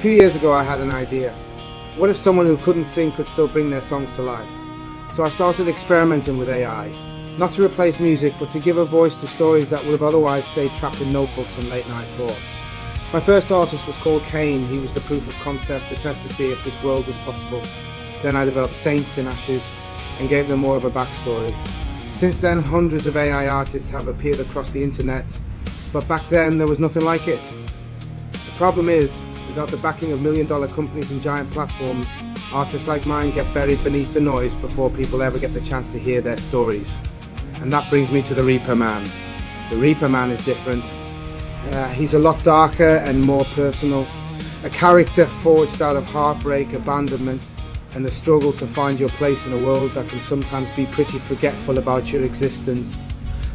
few years ago I had an idea. What if someone who couldn't sing could still bring their songs to life? So I started experimenting with AI. Not to replace music, but to give a voice to stories that would have otherwise stayed trapped in notebooks and late night thoughts. My first artist was called Cain. He was the proof of concept, the test to see if this world was possible. Then I developed Saints in Ashes and gave them more of a backstory. Since then, hundreds of AI artists have appeared across the internet, but back then there was nothing like it. The problem is, without the backing of million-dollar companies and giant platforms, artists like mine get buried beneath the noise before people ever get the chance to hear their stories. And that brings me to the Reaperman. The Reaperman is different. He's a lot darker and more personal. A character forged out of heartbreak, abandonment, and the struggle to find your place in a world that can sometimes be pretty forgetful about your existence.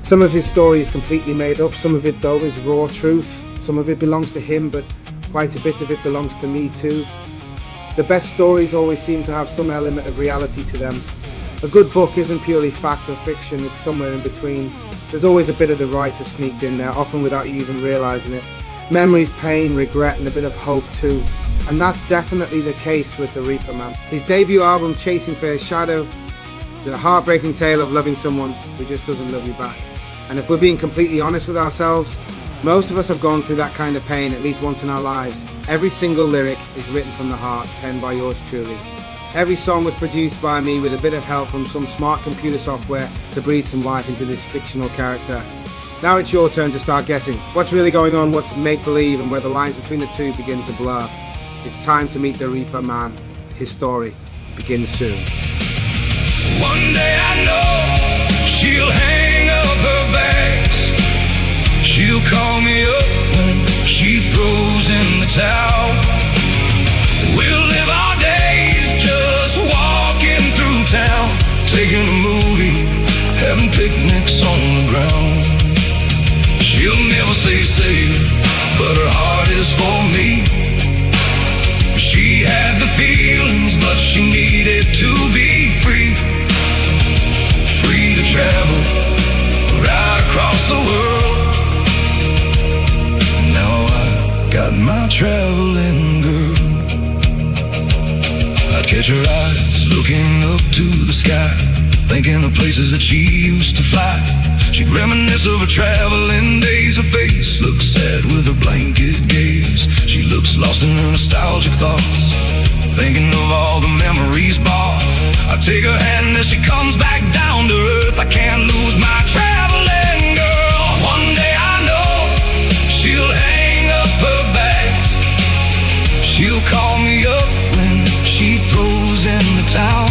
Some of his story is completely made up, some of it though is raw truth. Some of it belongs to him, but quite a bit of it belongs to me too. The best stories always seem to have some element of reality to them. A good book isn't purely fact or fiction, it's somewhere in between. There's always a bit of the writer sneaked in there, often without you even realising it. Memories, pain, regret, and a bit of hope too. And that's definitely the case with the Reaperman. His debut album, Chasing Fair Shadow, is a heartbreaking tale of loving someone who just doesn't love you back. And if we're being completely honest with ourselves, most of us have gone through that kind of pain at least once in our lives. Every single lyric is written from the heart, penned by yours truly. Every song was produced by me with a bit of help from some smart computer software to breathe some life into this fictional character. Now it's your turn to start guessing what's really going on, what's make-believe, and where the lines between the two begin to blur. It's time to meet the Reaperman. His story begins soon. One day I know she'll hang up her bags. She'll call me up when she throws in the towel. We'll live our days just walking through town, taking a movie, having picnics on the ground. She'll never say, but her heart is for me. She had the feelings, but she needed to be free. Free to travel right across the world. Now I got my traveling girl. I'd catch her eyes looking up to the sky, thinking of places that she used to fly. She'd reminisce of her traveling days. Her face looks sad with her blanket gaze. She looks lost in her nostalgic thoughts, thinking of all the memories bought. I take her hand as she comes back down to earth. I can't lose my traveling girl. One day I know she'll hang up her bags. She'll call me up when she throws in the towel.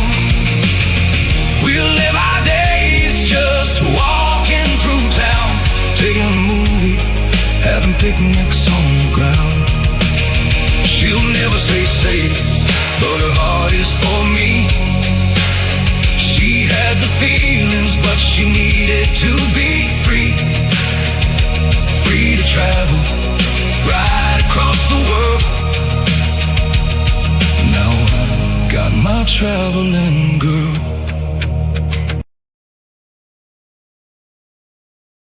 We'll live our days just walking through town, taking a movie, having picnics on the ground. She'll never say, but her heart is for me. She had the feelings, but she needed to be free. Free to travel right across the world. Now I got my traveling